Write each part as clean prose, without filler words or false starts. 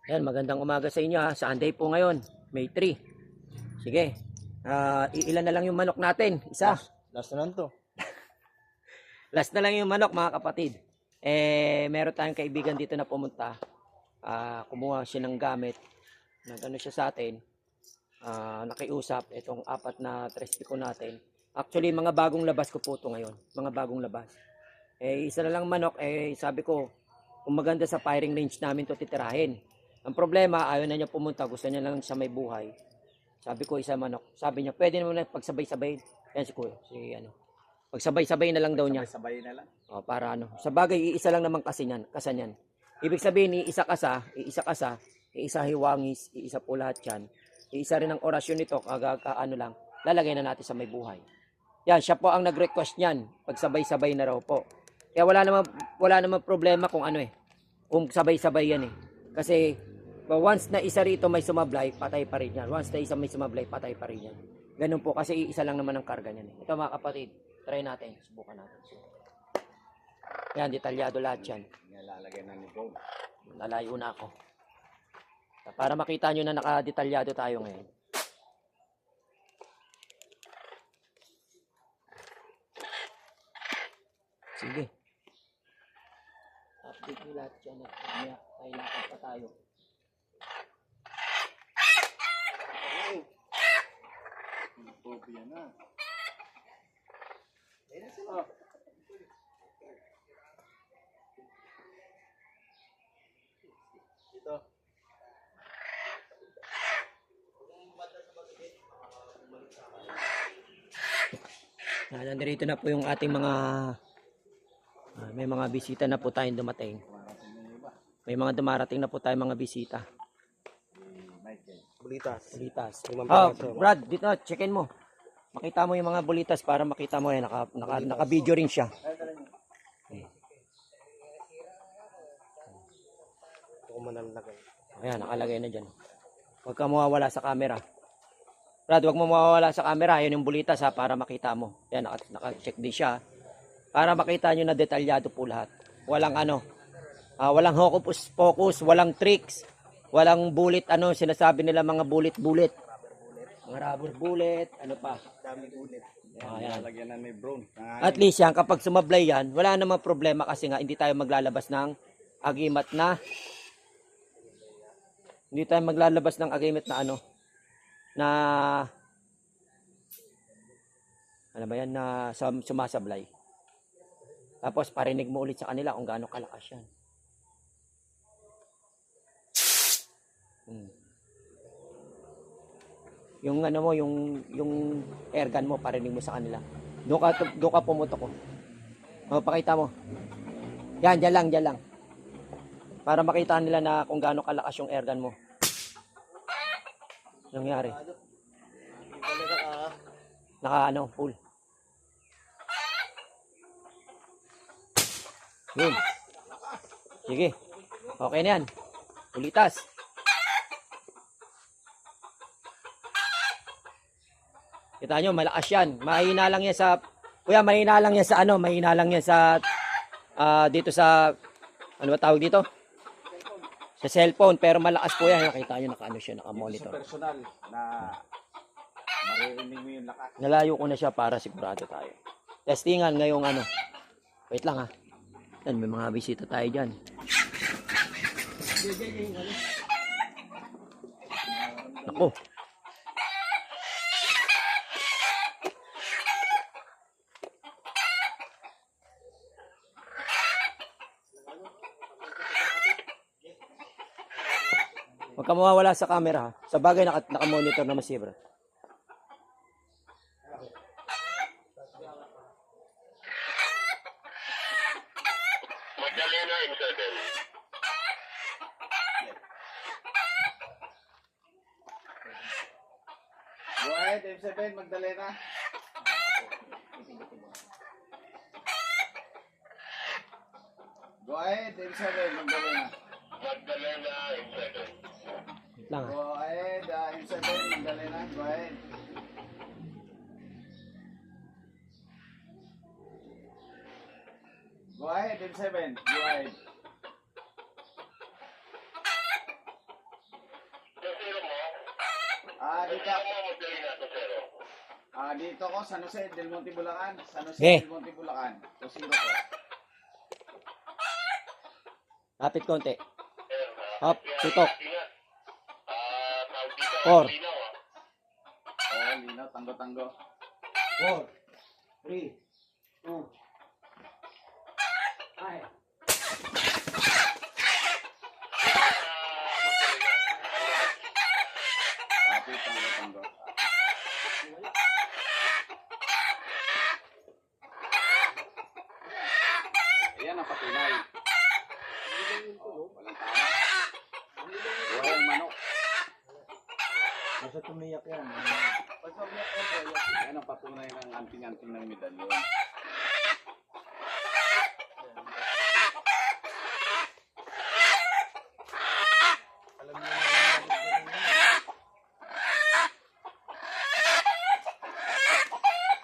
Ayan, magandang umaga sa inyo ha. Sunday po ngayon, May 3. Sige, iilan na lang yung manok natin. Isa. Last na lang to. Last na lang yung manok mga kapatid. Meron tayong kaibigan dito na pumunta. Kumuha siya ng gamit. Nagano siya sa atin. Nakiusap itong 4 na tricycle natin. Actually, mga bagong labas ko po ito ngayon. Mga bagong labas. Isa na lang manok. Sabi ko, kung maganda sa firing range namin to titirahin. Ang problema, ayaw na niya pumunta. Gusto niya lang sa may buhay. Sabi ko, isa manok. Sabi niya, pwede naman na pagsabay-sabay. Yan si Kuya. Pagsabay-sabay na lang daw niya. Sabay na lang. Para ano. Sa bagay, iisa lang naman kasi niyan. Ibig sabihin, iisa kasa, iisa hiwangis, iisa po lahat yan. Iisa rin ang orasyon nito, ano lang, lalagay na natin sa may buhay. Yan, siya po ang nag-request niyan. Pagsabay-sabay na raw po. Kaya wala naman problema kung ano kung sabay-sabay yan Kasi, once na isa rito may sumablay, patay pa rin yan. Once na isa may sumablay, patay pa rin yan. Ganun po, kasi isa lang naman ang karga niyan Ito mga kapatid, try natin, subukan natin. Yan, detalyado lahat yan. Lalagay na ni Bro. Lalayo na ako. Para makita nyo na nakadetalyado tayo ngayon. Sige. Update nyo lahat yan. Tayo lakad pa tayo. Phobia na. Ayun na sila. Dito. Nandito na po yung ating mga may mga bisita na po tayong dumating. May mga dumarating na po tayong mga bisita. Bulitas. Brad, dito checkin mo. Makita mo yung mga bulitas para makita mo naka-video rin siya. Ayan, nakalagay na dyan. Huwag ka mawawala sa camera. Brad, huwag mo mawawala sa camera. Yun yung bulitas para makita mo. Ayan, naka-check din siya. Para makita nyo na detalyado po lahat. Walang walang hocus pocus, walang tricks, walang bullet, sinasabi nila mga bullet. Mga rubber bullet, ano pa. Dami ulit. Ayan. Lalagyan na ni Bro. At least yan, kapag sumablay yan, wala namang problema kasi nga hindi tayo maglalabas ng agimat na na sumasablay. Tapos parinig mo ulit sa kanila kung gaano kalakas yan. Yung yung airgun mo, parinig mo sa kanila. Doon ka pumutok ko. Pakita mo. Yan, dyan lang. Para makita nila na kung gaano kalakas yung airgun mo. Nangyari. Full. Yun. Sige. Okay na yan. Bulitas. Kita nyo, malakas yan. Mahina lang yan sa dito sa ano ba tawag dito? Sa cellphone, pero malakas po yan. Nakita nyo, naka-monitor. Personal na maririnig mo yung lakas. Nalayo ko na siya para sigurado tayo. Testingan ngayong Wait lang ha. Yan, may mga bisita tayo dyan. Ako. Huwag ka mawawala sa camera ha. Sa bagay naka-monitor naman si Bro. Magdalena in 7. Go ahead, M7, Magdalena. Go ahead, M7, Magdalena. Magdalena in 7. Wait lang ha. Go ahead, M7, Magdalena. Go ahead. Go ahead, M7. Go ahead. dito. Ano mo magaling na to, sir? Dito ko, San Jose del Monte, Bulacan. San Jose Eh. del Monte, Bulacan. Kusiro ko. Lapit konti. Hop, tutok. Ingat. Tawag dito. Four. Linaw, ah. Oo, linaw, tango-tango. 4, 3, 2, 5. Kapit, tango-tango. Ayan ang patunay. Walang tama. Walang manok. Basta tumiyak yan. Yan ang patunay ng anting-anting ng medalyon.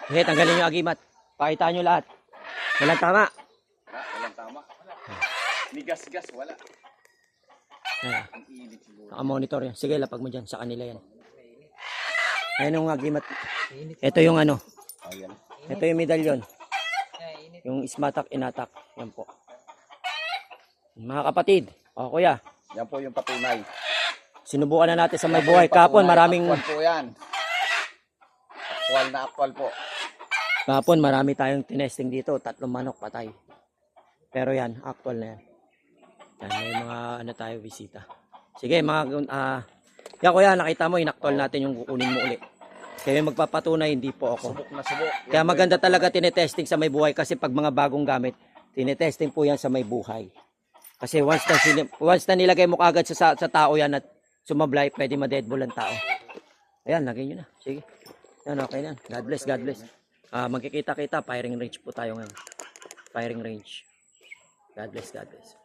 Sige, tanggalin nyo agimat. Pakita nyo lahat. Walang tama. Walang tama. Nigas-gas, wala. Ayan. Ang init siguro. Naka-monitor yan. Sige, lapag mo dyan. Sa kanila yan. Ayan yung agimat. Ito yung ano. Ayan. Ito yung medalyon. Yung ismatak, inatak. Yan po. Mga kapatid. O kuya. Yan po yung patunay. Sinubukan na natin sa may buhay. Kapon maraming... Actual po yan. Actual na actual po. Kapon marami tayong tinesting dito. 3 manok patay. Pero yan, actual na yan. Yan, may mga ano tayo bisita. Sige, mga... yan kuya, nakita mo, inaktual natin yung kukunin mo uli. Kaya magpapatunay, hindi po ako. Subok na subok. Kaya maganda talaga tinetesting sa may buhay kasi pag mga bagong gamit, tinetesting po yan sa may buhay. Kasi once na nilagay mo kagad sa tao yan at sumablay, pwede ma-deadball ang tao. Ayan, lagay nyo na. Sige. Yan, okay na. God bless, God bless. Magkikita-kita, firing range po tayo ngayon. Firing range. God bless, God bless.